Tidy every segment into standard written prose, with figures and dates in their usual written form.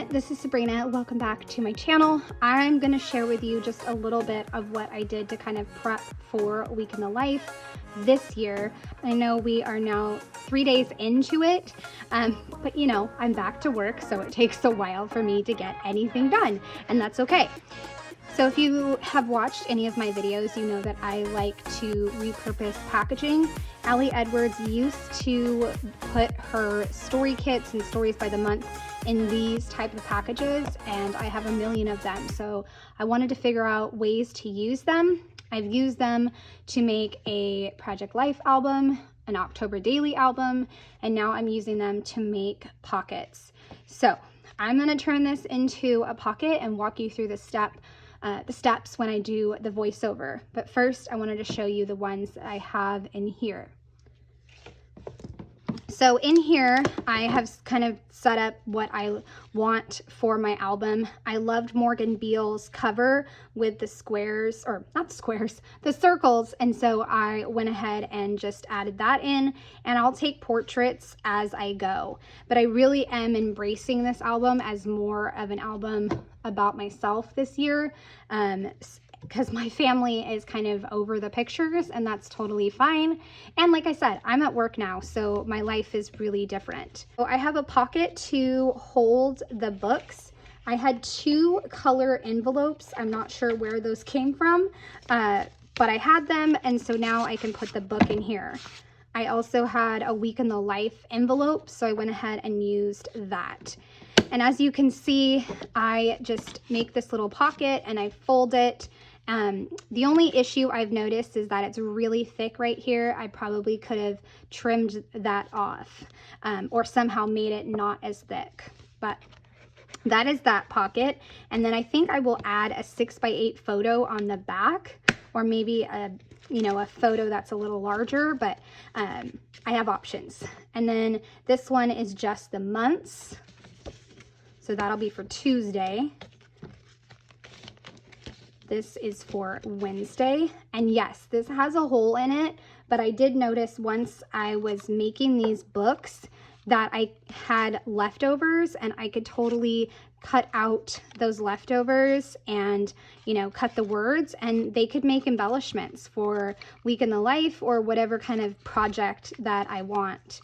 this is Sabrina. Welcome back to my channel. I'm going to share with you just a little bit of what I did to kind of prep for a week in the life this year. I know we are now 3 days into it, but you know, I'm back to work, so it takes a while for me to get anything done, and that's okay. So if you have watched any of my videos, you know that I like to repurpose packaging. Allie Edwards used to put her story kits and stories by the month in these type of packages, and I have a million of them. So I wanted to figure out ways to use them. I've used them to make a Project Life album, an October Daily album, and now I'm using them to make pockets. So I'm going to turn this into a pocket and walk you through the steps when I do the voiceover. But first, I wanted to show you the ones that I have in here. So in here, I have kind of set up what I want for my album. I loved Morgan Beale's cover with the squares, or not squares, the circles. And so I went ahead and just added that in, and I'll take portraits as I go. But I really am embracing this album as more of an album about myself this year. Because my family is kind of over the pictures, and that's totally fine. And like I said, I'm at work now, so my life is really different. So I have a pocket to hold the books. I had 2 color envelopes. I'm not sure where those came from, but I had them, and so now I can put the book in here. I also had a week in the life envelope, so I went ahead and used that. And as you can see, I just make this little pocket and I fold it. The only issue I've noticed is that it's really thick right here. I probably could have trimmed that off, or somehow made it not as thick, but that is that pocket. And then I think I will add a 6x8 photo on the back, or maybe a photo that's a little larger, but I have options. And then this one is just the months. So that'll be for Tuesday. This is for Wednesday. And yes, this has a hole in it, but I did notice once I was making these books that I had leftovers, and I could totally cut out those leftovers and, cut the words, and they could make embellishments for week in the life or whatever kind of project that I want.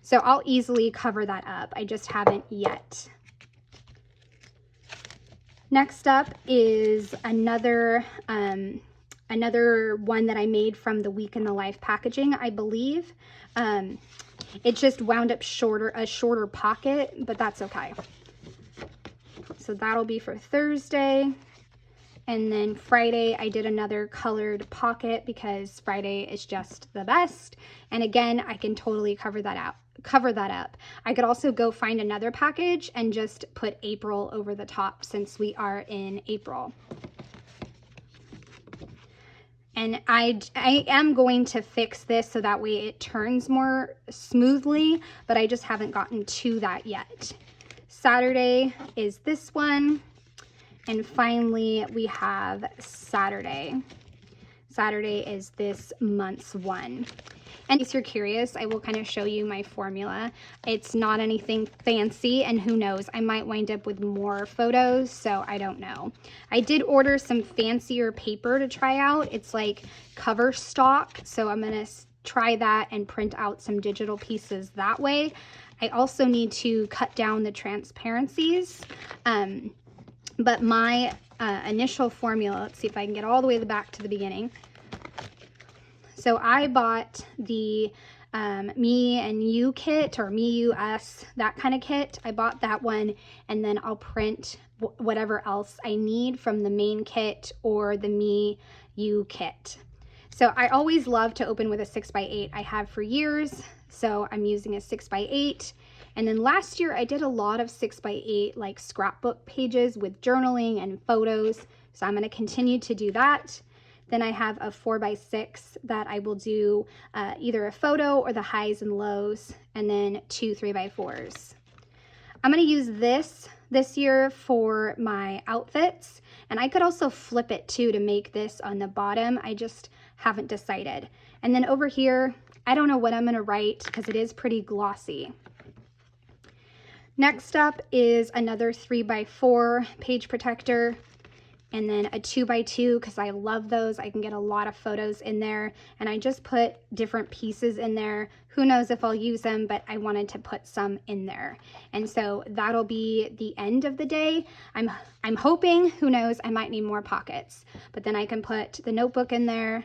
So I'll easily cover that up. I just haven't yet. Next up is another one that I made from the Week in the Life packaging, I believe. It just wound up a shorter pocket, but that's okay. So that'll be for Thursday. And then Friday, I did another colored pocket because Friday is just the best. And again, I can totally cover that up. I could also go find another package and just put April over the top since we are in April. And I am going to fix this so that way it turns more smoothly, but I just haven't gotten to that yet. Saturday is this one. And finally, we have Saturday. Saturday is this month's one. And in case you're curious, I will kind of show you my formula. It's not anything fancy, and who knows, I might wind up with more photos, so I don't know. I did order some fancier paper to try out. It's like cover stock, so I'm going to try that and print out some digital pieces that way. I also need to cut down the transparencies. But my initial formula, let's see if I can get all the way back to the beginning. So I bought the Me and You kit, or Me, You, Us, that kind of kit. I bought that one, and then I'll print whatever else I need from the main kit or the Me, You kit. So I always love to open with a 6x8. I have for years, so I'm using a 6x8. And then last year I did a lot of 6x8 like scrapbook pages with journaling and photos. So I'm going to continue to do that. Then I have a 4x6 that I will do either a photo or the highs and lows, and then 2 3x4s. I'm going to use this year for my outfits, and I could also flip it too to make this on the bottom. I just haven't decided. And then over here, I don't know what I'm going to write because it is pretty glossy. Next up is another 3x4 page protector, and then a 2x2 because I love those. I can get a lot of photos in there, and I just put different pieces in there. Who knows if I'll use them, but I wanted to put some in there. And so that'll be the end of the day. I'm hoping, who knows, I might need more pockets, but then I can put the notebook in there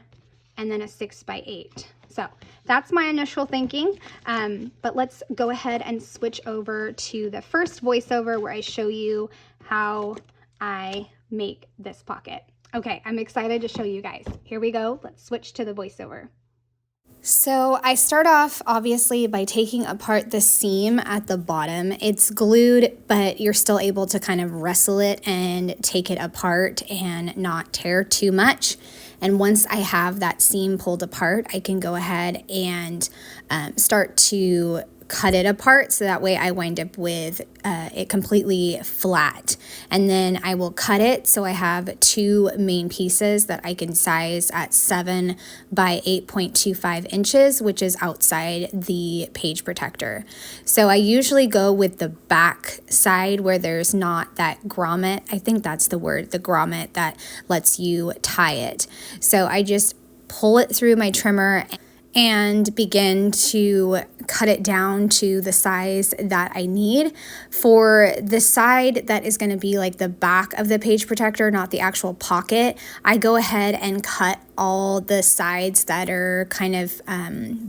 and then a 6x8. So that's my initial thinking, but let's go ahead and switch over to the first voiceover where I show you how I make this pocket. Okay, I'm excited to show you guys. Here we go. Let's switch to the voiceover. So I start off obviously by taking apart the seam at the bottom. It's glued, but you're still able to kind of wrestle it and take it apart and not tear too much. And once I have that seam pulled apart, I can go ahead and start to cut it apart, so that way I wind up with it completely flat. And then I will cut it so I have two main pieces that I can size at 7 by 8.25 inches, which is outside the page protector. So I usually go with the back side where there's not that grommet. I think that's the word, the grommet that lets you tie it. So I just pull it through my trimmer and begin to cut it down to the size that I need. For the side that is going to be like the back of the page protector, not the actual pocket, I go ahead and cut all the sides that are kind of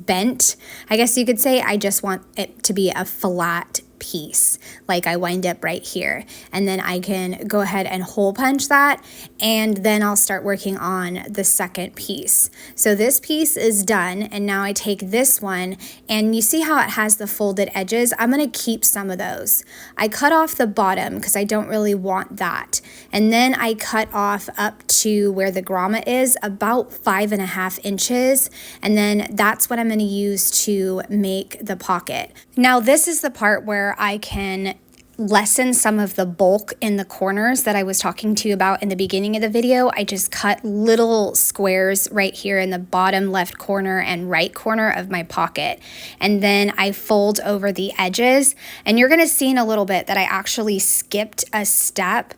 bent. I guess you could say I just want it to be a flat piece, like I wind up right here, and then I can go ahead and hole punch that, and then I'll start working on the second piece. So this piece is done, and now I take this one, and you see how it has the folded edges? I'm going to keep some of those. I cut off the bottom because I don't really want that, and then I cut off up to where the grommet is, about 5.5 inches, and then that's what I'm going to use to make the pocket. Now this is the part where I can lessen some of the bulk in the corners that I was talking to you about in the beginning of the video. I just cut little squares right here in the bottom left corner and right corner of my pocket. And then I fold over the edges, and you're gonna see in a little bit that I actually skipped a step.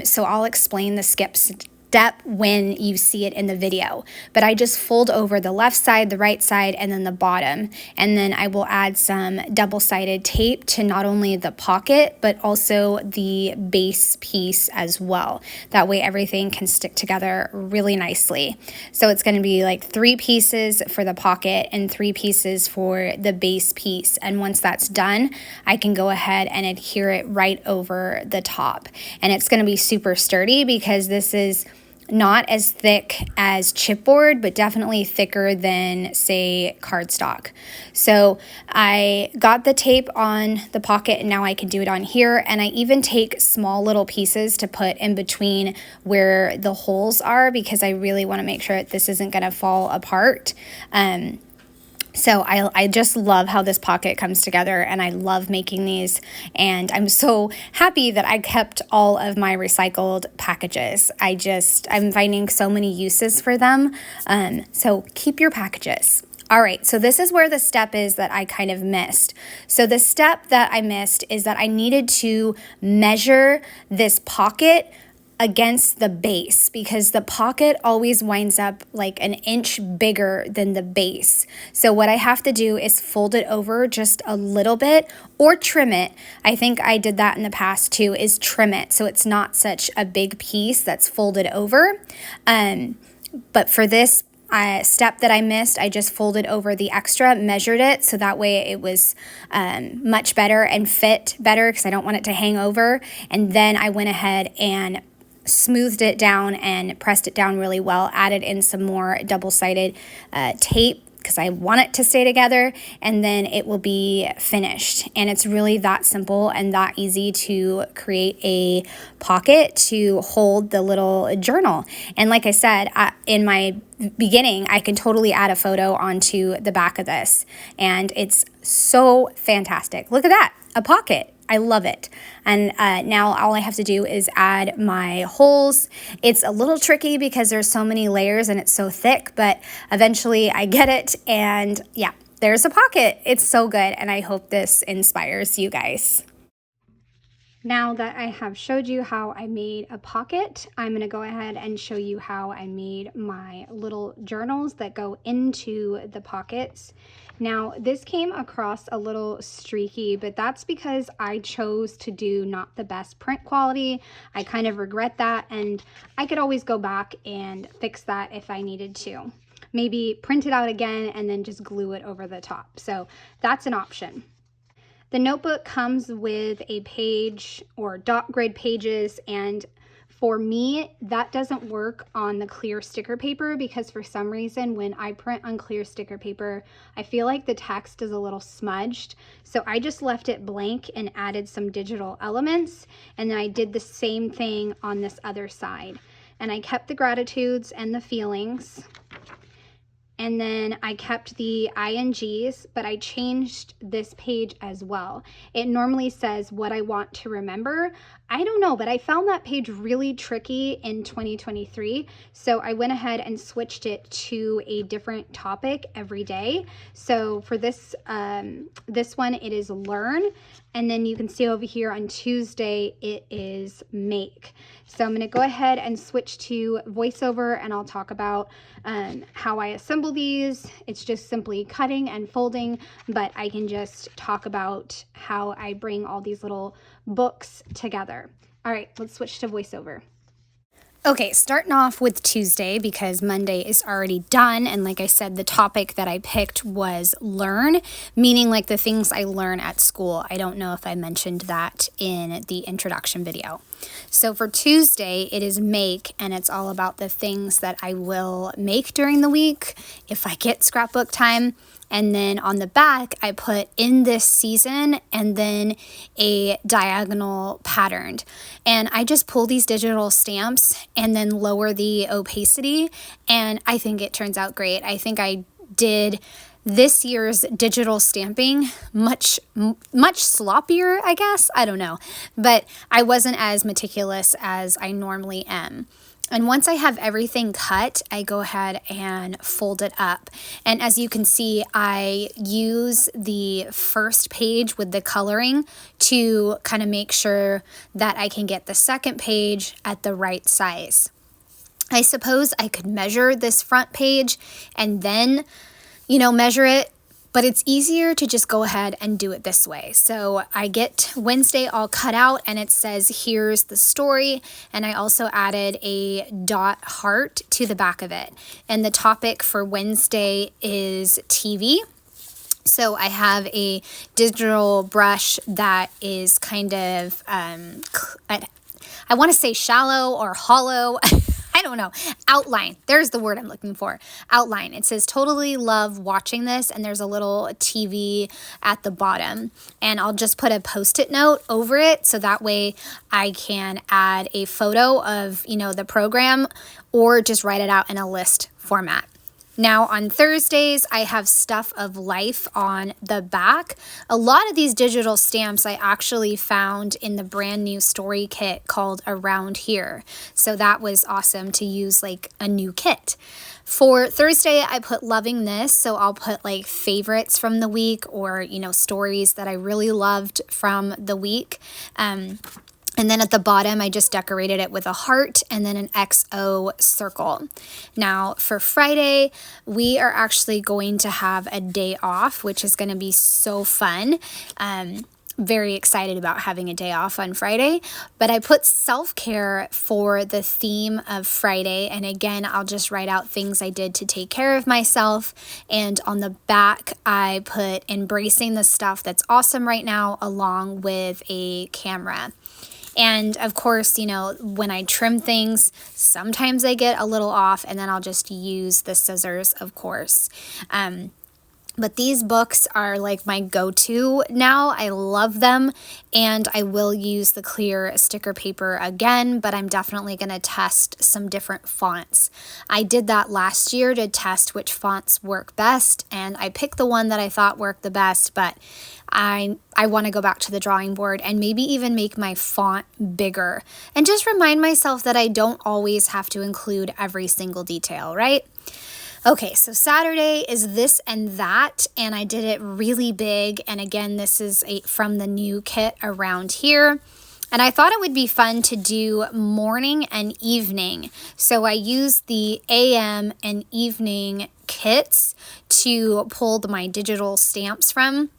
So I'll explain the step when you see it in the video, but I just fold over the left side, the right side, and then the bottom, and then I will add some double-sided tape to not only the pocket but also the base piece as well. That way everything can stick together really nicely. So it's going to be like 3 pieces for the pocket and 3 pieces for the base piece, and once that's done, I can go ahead and adhere it right over the top, and it's going to be super sturdy because this is not as thick as chipboard, but definitely thicker than, say, cardstock. So I got the tape on the pocket, and now I can do it on here. And I even take small little pieces to put in between where the holes are, because I really want to make sure that this isn't going to fall apart. So I just love how this pocket comes together, and I love making these, and I'm so happy that I kept all of my recycled packages. I'm finding so many uses for them, so keep your packages. All right, so this is where the step is that I kind of missed. So the step that I missed is that I needed to measure this pocket against the base, because the pocket always winds up like an inch bigger than the base. So what I have to do is fold it over just a little bit, or trim it. I think I did that in the past too, is trim it so it's not such a big piece that's folded over. But for this step that I missed, I just folded over the extra, measured it, so that way it was much better and fit better, because I don't want it to hang over. And then I went ahead and smoothed it down and pressed it down really well, added in some more double-sided tape because I want it to stay together, and then it will be finished. And it's really that simple and that easy to create a pocket to hold the little journal. And like I said, in my beginning, I can totally add a photo onto the back of this, and it's so fantastic. Look at that, a pocket. I love it. And now all I have to do is add my holes. It's a little tricky because there's so many layers and it's so thick, but eventually I get it, and yeah, there's a pocket. It's so good, and I hope this inspires you guys. Now that I have showed you how I made a pocket, I'm going to go ahead and show you how I made my little journals that go into the pockets. Now, this came across a little streaky, but that's because I chose to do not the best print quality. I kind of regret that, and I could always go back and fix that if I needed to. Maybe print it out again and then just glue it over the top. So that's an option. The notebook comes with a page or dot grid pages, and for me, that doesn't work on the clear sticker paper because for some reason when I print on clear sticker paper, I feel like the text is a little smudged. So I just left it blank and added some digital elements, and then I did the same thing on this other side. And I kept the gratitudes and the feelings. And then I kept the INGs, but I changed this page as well. It normally says what I want to remember. I don't know, but I found that page really tricky in 2023. So I went ahead and switched it to a different topic every day. So for this one, it is learn. And then you can see over here on Tuesday, it is make. So I'm going to go ahead and switch to voiceover, and I'll talk about how I assemble these. It's just simply cutting and folding, but I can just talk about how I bring all these little books together. All right, let's switch to voiceover. Okay, starting off with Tuesday because Monday is already done. And like I said, the topic that I picked was learn, meaning like the things I learn at school. I don't know if I mentioned that in the introduction video. So for Tuesday, it is make, and it's all about the things that I will make during the week if I get scrapbook time. And then on the back, I put in this season and then a diagonal patterned. And I just pull these digital stamps and then lower the opacity. And I think it turns out great. I think I did this year's digital stamping much sloppier, I guess. I don't know. But I wasn't as meticulous as I normally am. And once I have everything cut, I go ahead and fold it up. And as you can see, I use the first page with the coloring to kind of make sure that I can get the second page at the right size. I suppose I could measure this front page and then, measure it, but it's easier to just go ahead and do it this way. So I get Wednesday all cut out, and it says, here's the story. And I also added a dot heart to the back of it. And the topic for Wednesday is TV. So I have a digital brush that is kind of, I want to say shallow or hollow. I don't know. Outline. There's the word I'm looking for. Outline. It says totally love watching this, and there's a little TV at the bottom. And I'll just put a Post-it note over it so that way I can add a photo of, the program, or just write it out in a list format. Now on Thursdays, I have Stuff of Life on the back. A lot of these digital stamps I actually found in the brand new story kit called Around Here. So that was awesome to use like a new kit. For Thursday, I put Loving This. So I'll put like favorites from the week or, stories that I really loved from the week. And then at the bottom, I just decorated it with a heart and then an XO circle. Now for Friday, we are actually going to have a day off, which is going to be so fun. Very excited about having a day off on Friday, but I put self-care for the theme of Friday. And again, I'll just write out things I did to take care of myself. And on the back, I put embracing the stuff that's awesome right now, along with a camera. And of course, when I trim things, sometimes they get a little off, and then I'll just use the scissors, of course. But these books are like my go-to now. I love them, and I will use the clear sticker paper again, but I'm definitely going to test some different fonts. I did that last year to test which fonts work best, and I picked the one that I thought worked the best, but I want to go back to the drawing board and maybe even make my font bigger and just remind myself that I don't always have to include every single detail, right? Okay, so Saturday is this and that, and I did it really big. And again, this is from the new kit Around Here. And I thought it would be fun to do morning and evening. So I used the AM and evening kits to pull my digital stamps from.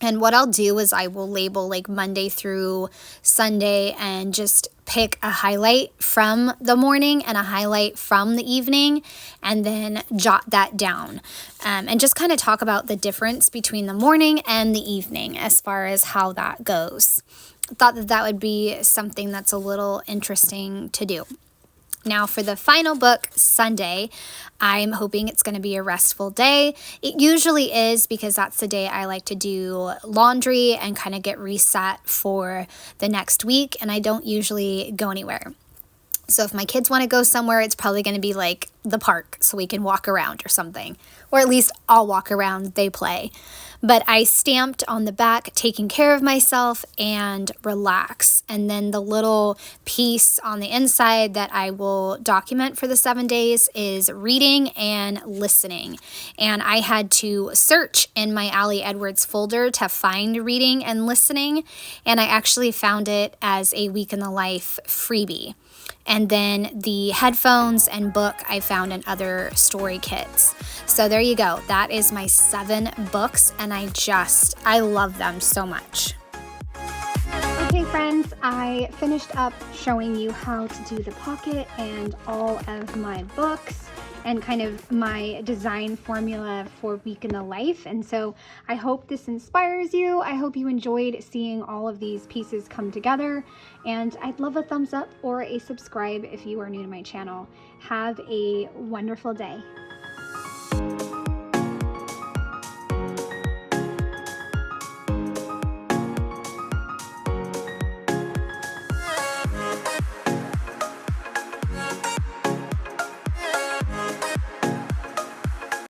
And what I'll do is I will label like Monday through Sunday and just pick a highlight from the morning and a highlight from the evening, and then jot that down, and just kind of talk about the difference between the morning and the evening as far as how that goes. I thought that that would be something that's a little interesting to do. Now for the final book, Sunday, I'm hoping it's going to be a restful day. It usually is, because that's the day I like to do laundry and kind of get reset for the next week, and I don't usually go anywhere. So if my kids want to go somewhere, it's probably going to be like the park so we can walk around or something. Or at least I'll walk around, they play. But I stamped on the back, taking care of myself and relax. And then the little piece on the inside that I will document for the 7 days is reading and listening. And I had to search in my Allie Edwards folder to find reading and listening. And I actually found it as a Week in the Life freebie. And then the headphones and book I found in other story kits. So there you go. That is my 7 books, and I love them so much. Okay friends, I finished up showing you how to do the pocket and all of my books and kind of my design formula for Week in the Life. And so I hope this inspires you. I hope you enjoyed seeing all of these pieces come together. And I'd love a thumbs up or a subscribe if you are new to my channel. Have a wonderful day.